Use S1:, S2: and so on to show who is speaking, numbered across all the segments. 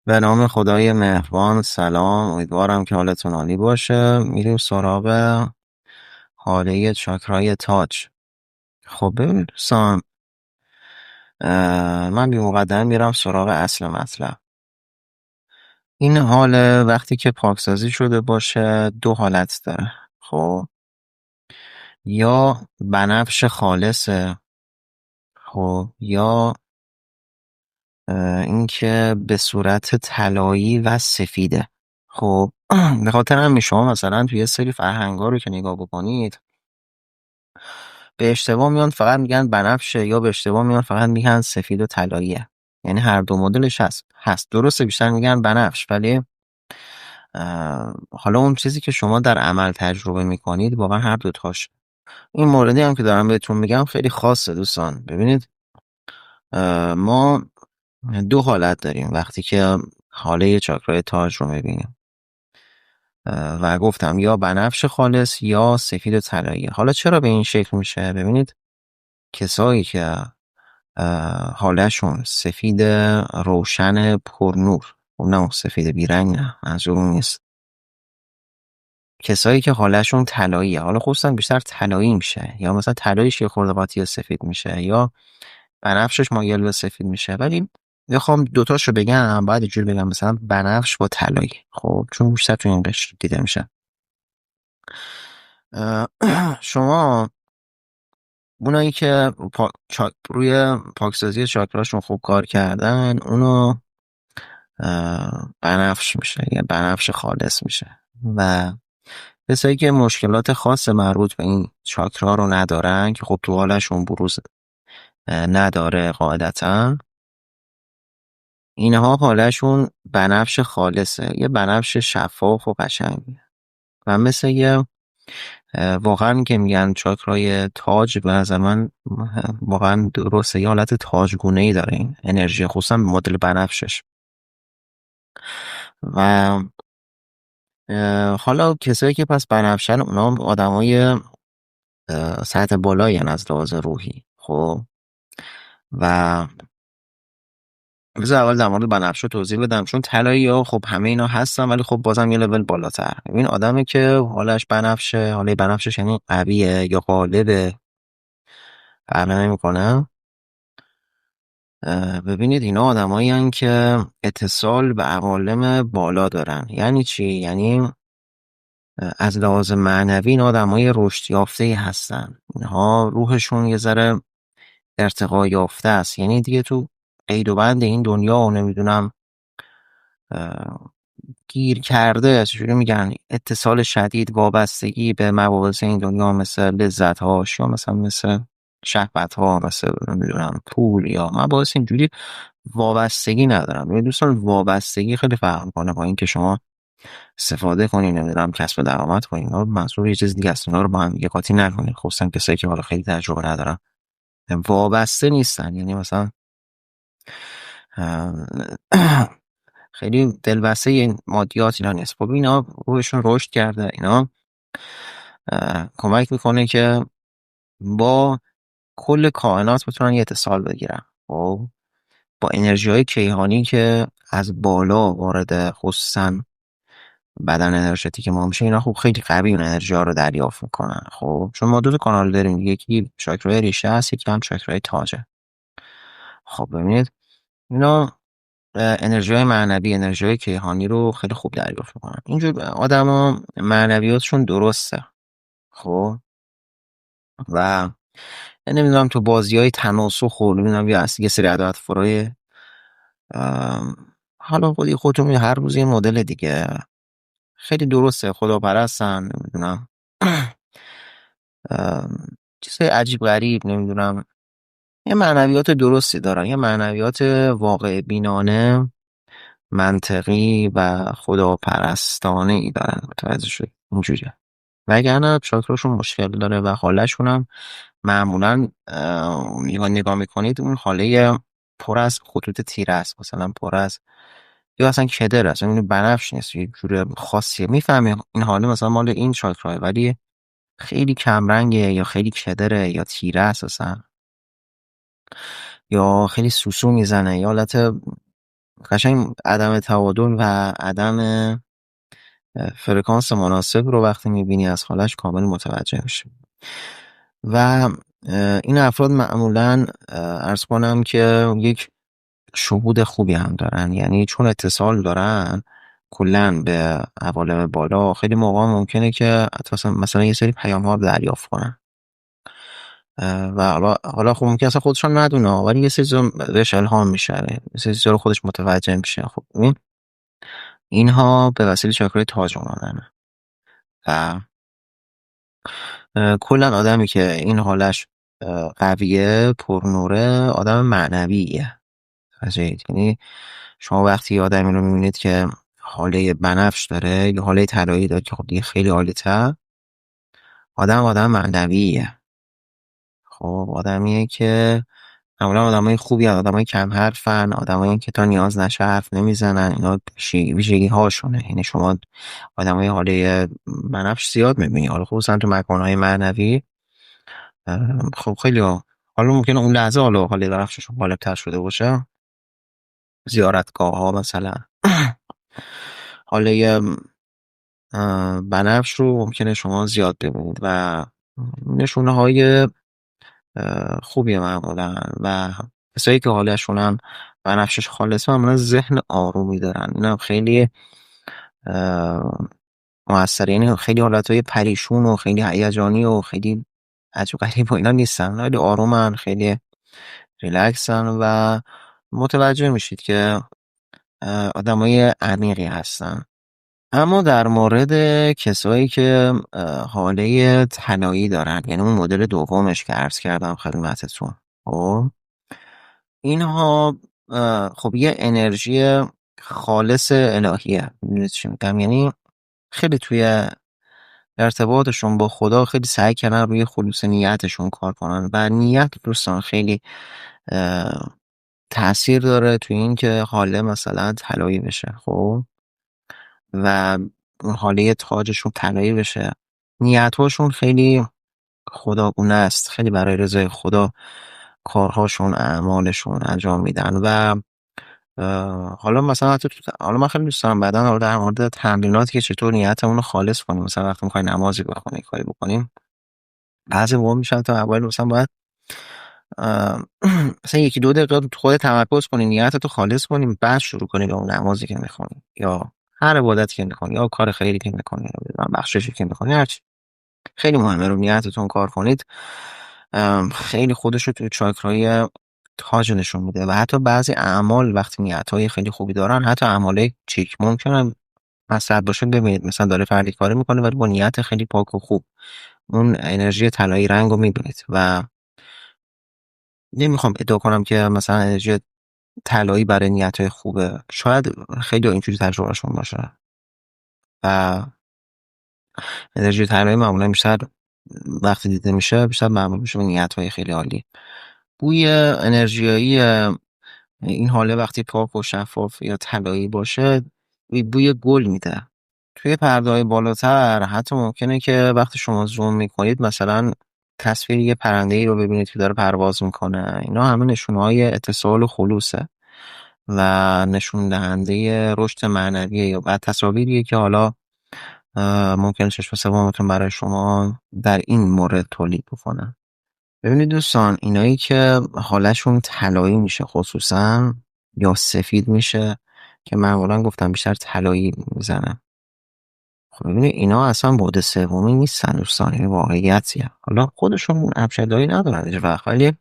S1: به نام خدای مهربان. سلام، امیدوارم که حالتون عالی باشه. میریم سراغ حاله چاکرای تاج. خب ببین دوستان، من بی مقدمه میرم سراغ اصل مطلب. این حاله وقتی که پاکسازی شده باشه دو حالت داره. خب یا بنفش خالصه، خب یا اینکه به صورت طلایی و سفیده. خب به خاطر همین شما مثلا توی یه سری فرهنگا رو که نگاه بکنید، به اشتباه میان فقط میگن بنفشه، یا به اشتباه میان فقط میگن سفید و طلاییه. یعنی هر دو مدلش هست درسته، بیشتر میگن بنفش، ولی حالا اون چیزی که شما در عمل تجربه میکنید واقعا هر دوتاش. این موردی هم که دارم بهتون میگم خیلی خاصه دوستان. ببینید، ما دو حالت داریم وقتی که حاله چاکرای تاج رو میبینیم، و گفتم یا بنفش خالص یا سفید و طلایی. حالا چرا به این شکل میشه؟ ببینید، کسایی که حالهشون سفید روشن پرنور، خب نه اون سفید بیرنگ، نه منظور اون نیست. کسایی که حالهشون طلاییه، حالا خصوصا بیشتر طلایی میشه، یا مثلا طلاییش یه خورده قاطی سفید میشه، یا بنفشش مایل به سفید میشه. ولی بخوام دوتاشو بگم باید اینجوری بگم، مثلا بنفش با طلایی، خب چون بیشتر تو این قشر دیده میشه. شما اونایی که روی پاکسازی چاکراشون خوب کار کردن، اونو بنفش میشه یا بنفش خالص میشه. و کسایی که مشکلات خاص مربوط به این چاکرا رو ندارن، که خب تو حالشون بروز نداره قاعدتا، اینها حالشون بنفش خالصه، یه بنفش شفاف و قشنگه. و مثل یه واقعا که میگن چاکرای تاج، به نظر من واقعا درسته، یه حالت تاجگونه ای داره این انرژی، خصوصا مدل بنفشش. و حالا کسایی که پس بنفشن، اونا آدمای سطح بالایی هن از لحاظ روحی. خب و بذار اول در مورد بنفش رو توضیح بدم، چون طلایی ها خب همه اینا هستن، ولی خب بازم یه لول بالاتر. این آدمی که حالش بنفشه، حاله بنفشش یعنی قویه یا غالبه، فرق نمیکنه. ببینید، اینا آدمایی هن که اتصال به عوالم بالا دارن. یعنی چی؟ یعنی از لحاظ معنوی این آدمای رشد یافته هستن. اینها روحشون یه ذره ارتقا یافته است، یعنی دیگه تو قید و بند این دنیا و نمیدونم گیر کرده، چجوری میگن، اتصال شدید، وابستگی به مباحث این دنیا، مثل لذت هاش، یا مثل شهوت ها، مثل نمیدونم پول یا مباحث اینجوری، وابستگی ندارم. ببین دوستان، وابستگی خیلی فرق میکنه با اینکه شما استفاده کنی، نمیدونم کسب درآمد کنی. اینا منظور یه چیز دیگه است، اینا رو با هم دیگه قاطی نکنید، خصوصا کسایی که حالا خیلی تجربه ندارن، وابسته نیستن. یعنی مثلا خیلی دلبسته این مادیات اینا نیست. خب اینا روحشون رشد کرده، اینا کمک میکنه که با کل کائنات بتونن یه اتصال بگیرن. خب با انرژی های کیهانی که از بالا وارد خصوصا بدن انرژتیک ما میشه، اینا خب خیلی قوی اون انرژی ها رو دریافت میکنن. خب چون ما دو تا کانال داریم، یکی چاکرای ریشه هست، یکی هم چاکرای تاجه. خب ببینید، اینا انرژی های معنوی، انرژی های کیهانی رو خیلی خوب دریافت میکنن. اینجور آدم ها معنویاتشون درسته. خب و نمیدونم تو بازی های تناسخ و نمیدونم یا یه سری عدد فرای، حالا خودتون هر روز یه مدل دیگه، خیلی درسته، خداپرستن، نمیدونم چیزای عجیب غریب، نمیدونم، یه معنویات درستی دارن، یه معنویات واقع بینانه، منطقی و خداپرستانه ای دارن. متوجه شد؟ اینجوریه. وگرنه چاکراشون مشکل داره و حالشون هم معمولا نگاه میکنید اون حاله پر از خطوط تیره است، مثلا پر از، یا اصلا کدر است، این بنفش نیست، یه جور خاصیه. میفهمی این حاله مثلا مال این چاکراه، ولی خیلی کمرنگه، یا خیلی کدره، یا تیره اساسا، یا خیلی سوسو میزنه، یا حالت قشنگ عدم تعادل و عدم فرکانس مناسب رو وقتی میبینی از حالش کامل متوجه میشی. و این افراد معمولا عرض کنم که یک شهود خوبی هم دارن، یعنی چون اتصال دارن کلا به عوالم بالا، خیلی موقع ممکنه که مثلا یه سری پیام ها رو دریافت کنن و حالا خب ممکن اصلا خودشان ندونه، ولی یه سری چیزا بهش الهام میشه، یه سری چیزا رو خودش متوجه میشه. خب اینها به وسیله چاکرای تاج اومدن و کلا آدمی که این حالش قویه، پرنوره، آدم معنویه. یعنی شما وقتی یه آدمی رو میبینید که حاله بنفش داره یا حاله طلایی داره که خب دیگه خیلی عالی تر، آدم معنویه. خب آدمیه که معمولا آدمای خوبی هستن، آدمای کم حرفن، آدمایی که تا نیاز نشه حرف نمیزنن. اینا ویژگی هاشونه. یعنی شما آدمای حاله بنفش زیاد میبینی، حالا خصوصا تو مکانهای معنوی. خب خیلی حالا ممکنه اون لحظه حاله بنفششون غالب‌تر شده باشه، زیارتگاه ها مثلا حاله بنفش رو ممکنه شما زیاد ببینید و نشونه های خوبیه معمولا. و کسایی که حالشون هم بنفشش خالصه معمولا ذهن آرومی دارن. اینا خیلی موثره، یعنی خیلی حالتهای پریشون و خیلی هیجانی و خیلی عجب غریب و اینا نیستن، خیلی آرومن، خیلی ریلکسن و متوجه میشید که آدمای عمیقی هستن. اما در مورد کسایی که حاله طلایی دارن، یعنی اون مدل دومش که عرض کردم خدمتتون، خب اینها خب یه انرژی خالص الهیه. میدونید چی میگم؟ یعنی خیلی توی ارتباطشون با خدا خیلی سعی کردن روی خلوص نیتشون کار کنن و نیت دوستان خیلی تأثیر داره توی این که حاله مثلا طلایی بشه خب و حاله تاجشون طلایی بشه. نیت‌هاشون خیلی خداگونه است، خیلی برای رضای خدا کارهاشون، اعمالشون انجام میدن. و حالا مثلا حالا من خیلی دوست دارم بعداً حالا در مورد تمریناتی که چطور نیتمون رو خالص کنیم، مثلا وقتی می‌خوایم نمازی بخونیم، کاری بکنیم، بعضی موقع میشن تا اول مثلا باید مثلا 1-2 دقیقه تو خودت تمرکز کنی، نیتتو خالص کنیم، بعد شروع کنی به اون نمازی که میخونی یا هر عبادتی که میکنی یا کار خیری که میکنی یا بخششی که میکنی، هرچی. خیلی مهمه رو نیتتون کار کنید. خیلی خودش رو توی چاکرای تاج نشون میده و حتی بعضی اعمال وقتی نیتهای خیلی خوبی دارن، حتی اعمال چیک ممکنه مسئله باشه. ببینید مثلا داره فردی کاری میکنه ولی با نیت خیلی پاک و خوب اون انرژی طلایی رنگ رو میبینید. و نمیخوام ادعا کنم که مثلا انرژی طلایی برای نیت‌های خوبه، شاید خیلی اینجوری تجربهشون باشه. و انرژی طلایی معمولا بیشتر وقتی دیده میشه بیشتر معمول میشه به نیت‌های خیلی عالی. بوی انرژیایی این حاله وقتی پاک و شفاف یا طلایی باشه بوی گل میده. توی پرده‌های بالاتر حتی ممکنه که وقتی شما زوم میکنید مثلا تصویر یه پرنده‌ای رو ببینید که داره پرواز میکنه. اینا همه نشونه‌های اتصال و خلوصه و نشون دهنده رشد معنویه. یا بعد تصاویریه که حالا ممکنه چشم سومتون برای شما در این مورد تولید بکنه. ببینید دوستان، اینایی که حالشون طلایی میشه خصوصا یا سفید میشه که معمولا گفتم بیشتر طلایی میزنه، خب ببینید اینا اصلا بعد سومی نیستن دوستان، این واقعیتیه. حالا خودشون ابشدایی ندارن هیچ وقت، ولی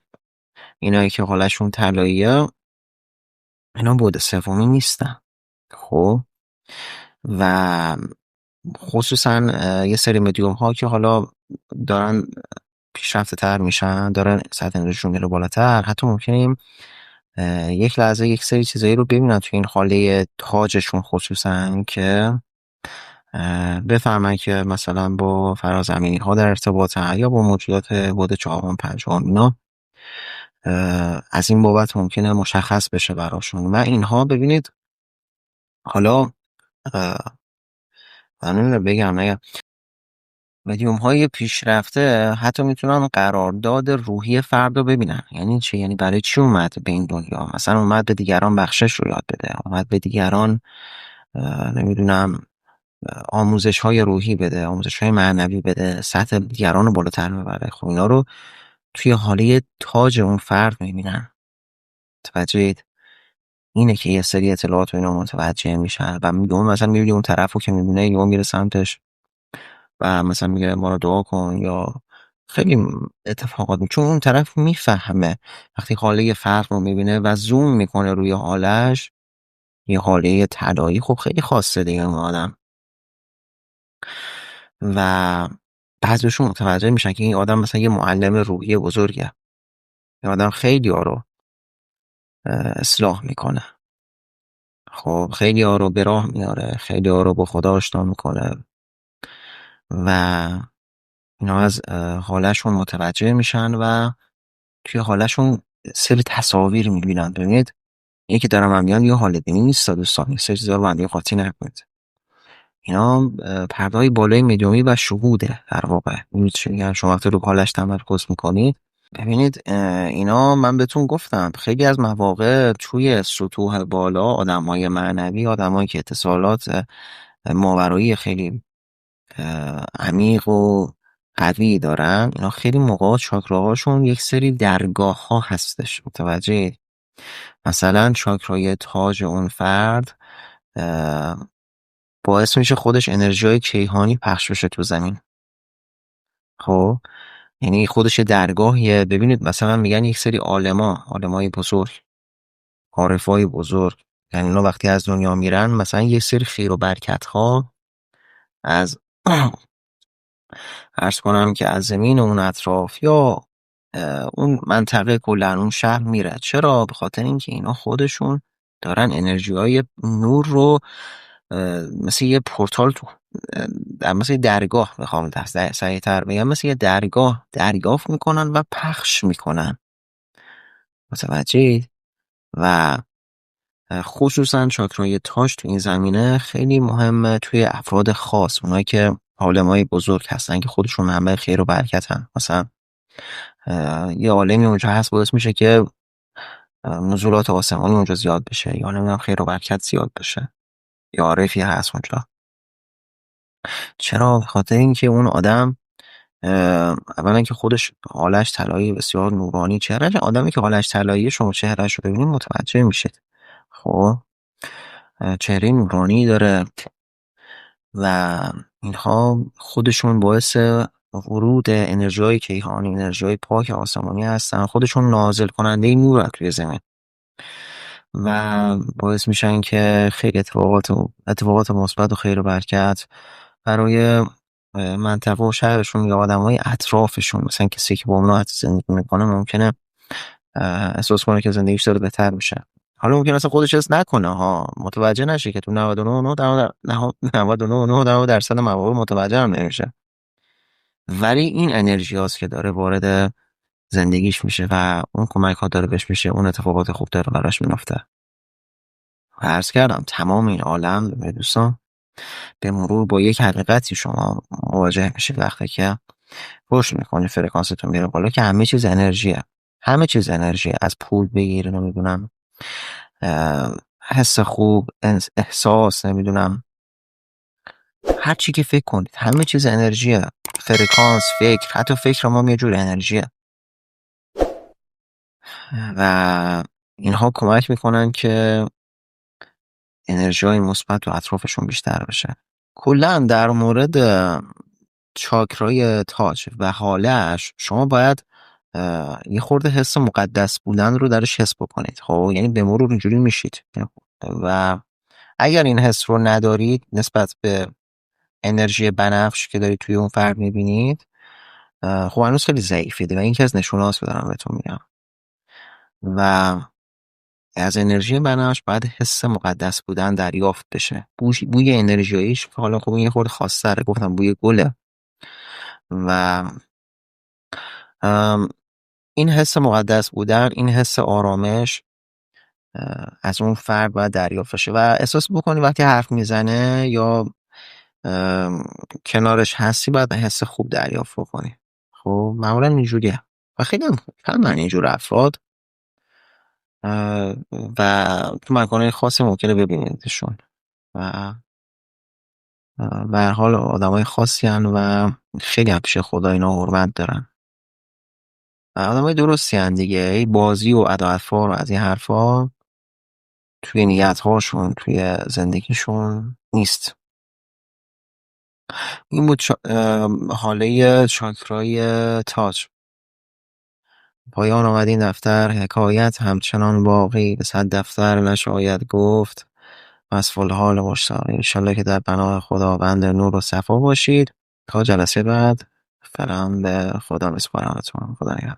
S1: اینایی که حالشون طلاییه اینا بعد سومی نیستن. خب و خصوصا یه سری مدیوم ها که حالا دارن پیشرفته تر میشن، دارن سطح انرژیشون میره بالاتر، حتی ممکنه یک لحظه یک سری چیزایی رو ببینن توی این حاله تاجشون خصوصا که بفهمن که مثلا با فرازمینی ها در ارتباطن یا با موجودات بعد 4 5 اینا از این بابت ممکنه مشخص بشه براشون. و اینها ببینید حالا من نمیدونم بگم نگم، مدیوم های پیشرفته حتی میتونن قرارداد روحی فرد رو ببینن. یعنی چی؟ یعنی برای چی اومد به این دنیا؟ مثلا اومد به دیگران بخشش رو یاد بده، اومد به دیگران نمیدونم آموزش های روحی بده، آموزش های معنوی بده، سطح دیگران رو بالاتر ببره. خب اینا رو توی حاله تاج اون فرد میبینن. متوجهید؟ اینه که یه سری اطلاعات و اینا متوجه میشن و میگم مثلا میبینی اون طرف رو که میبینه یهو میره سمتش و مثلا میگه ما رو دعا کن، یا خیلی اتفاقات چون اون طرف میفهمه وقتی حاله یه فرد رو میبینه و زوم میکنه روی حالش، یه حاله طلایی، خب خیلی خاصه دیگه اون آدم. و بعضیشون متوجه میشن که این آدم مثلا یه معلم روحی بزرگه، این آدم خیلی ها رو اصلاح میکنه، خب خیلی ها رو به راه میاره، خیلی ها رو با خدا آشنا میکنه و اینا از حالشون متوجه میشن و توی حالشون سری تصاویر میبینن. ببینید اینی که دارم هم میگم یه حال دینی نیست دوستان، این سری چیزا رو بنده قاطی نکنید. اینا پرده های بالای مدیومی و شهوده در واقع. می‌دونید چی میگم؟ شما وقتی رو حالش تمرکز میکنید، ببینید اینا من بهتون گفتم خیلی از مواقع توی سطوح بالا آدمای معنوی، آدمایی که اتصالات ماورایی خیلی عمیق و قوی دارن، اینا خیلی موقع چاکراهاشون یک سری درگاه ها هستش. متوجه؟ مثلا چاکرای تاج اون فرد باعث میشه خودش انرژی های کیهانی پخش بشه تو زمین. خب یعنی خودش یه درگاهیه. ببینید مثلا میگن یک سری عالمای بزرگ، عارفای بزرگ، یعنی اونا وقتی از دنیا میرن مثلا یک سری خیر و برکت ها از عرض کنم که از زمین اون اطراف یا اون منطقه کلا اون شهر میره. چرا؟ به خاطر اینکه اینا خودشون دارن انرژی های نور رو مثل یه پورتال تو مثل یه درگاه، بخوام سریع تر بگم، مثل یه درگاه دریافت میکنن و پخش میکنن. متوجهید؟ و خصوصا چاکرای تاج تو این زمینه خیلی مهمه توی افراد خاص، اونایی که عالمای بزرگ هستن که خودشون منبع خیر و برکتن. مثلا یه عالمی اونجا هست باعث میشه که نزولات آسمانی اونجا زیاد بشه، یا نمیدونم خیر و برکت زیاد بشه، یا عارفی هست اونجا. چرا؟ به خاطر اینکه اون آدم اولا که خودش حالش طلایی بسیار نورانی، چهرهش آدمی که حالش طلایی شما چهرهش رو ببینید متوجه میشید. خب چهره نورانی داره و اینها خودشون باعث ورود انرژی‌های کیهانی، انرژی‌های پاک آسمانی هستن، خودشون نازل کننده نور توی زمین و باعث میشن که خیلی اتفاقات مثبت و خیر و برکت برای منطقه و شهرشون یا آدمای اطرافشون، مثلا کسی که با اونا زندگی میکنه ممکنه احساس کنه که زندگیش داره بهتر میشه. حالا ممکن اصلا خودش حس نکنه ها، متوجه نشه که تو 99.9% مواقع متوجه هم نمیشه، ولی این انرژی هاست که داره وارد زندگیش میشه و اون کمک ها داره بهش میشه، اون اتفاقات خوب داره براش میفته. عرض کردم تمام این عالم به دوستان به مرور با یک حقیقتی شما مواجه میشید وقتی که رشد میکنی، فرکانستون میره بالا، که همه چیز انرژیه. همه چیز انرژیه، از پول بگیر، نمیدونم حس خوب، احساس، نمیدونم هر چی که فکر کنید، همه چیز انرژیه. فرکانس، فکر، حتی فکر ما یه جور انرژیه و اینها کمک میکنن که انرژی های مثبت و اطرافشون بیشتر بشه. کلا در مورد چاکرای تاج و حالش شما باید یه خورده حس مقدس بودن رو درش حس بکنید. خب یعنی به مرور اینجوری میشید و اگر این حس رو ندارید نسبت به انرژی بنفش که دارید توی اون فرد میبینید، خب هنوز خیلی ضعیفیده و این که از نشوناست دارم بهتون میگم. و از انرژی بنفش باید حس مقدس بودن دریافت بشه. بوی انرژیاییش حالا خب این یه خورده خاص‌تره، گفتم بوی گله و این حس مقدس بودن، این حس آرامش از اون فرد باید دریافت بشه و احساس بکنی وقتی حرف میزنه یا کنارش هستی باید حس خوب دریافت کنی. خب معمولا اینجوریه و خیلی هم کمن اینجور افراد و تو مکانهای خاصی ممکنه ببینیدشون و به هر حال آدمای خاصی هن و خیلی هم پیش خدا اینا حرمت دارن و آدمای درستی هن دیگه. این بازی و ادا اطفال و از این حرفا توی نیت‌هاشون توی زندگیشون نیست. این بود حاله چاکرای تاج. پایان آمد این دفتر، حکایت همچنان باقی، به صد دفتر نشاید گفت وصف الحال مشتاق. انشالله که در پناه خداوند نور و صفا باشید تا جلسه بعد. فعلا به خدا میسپارمتون. خدا نگهدار.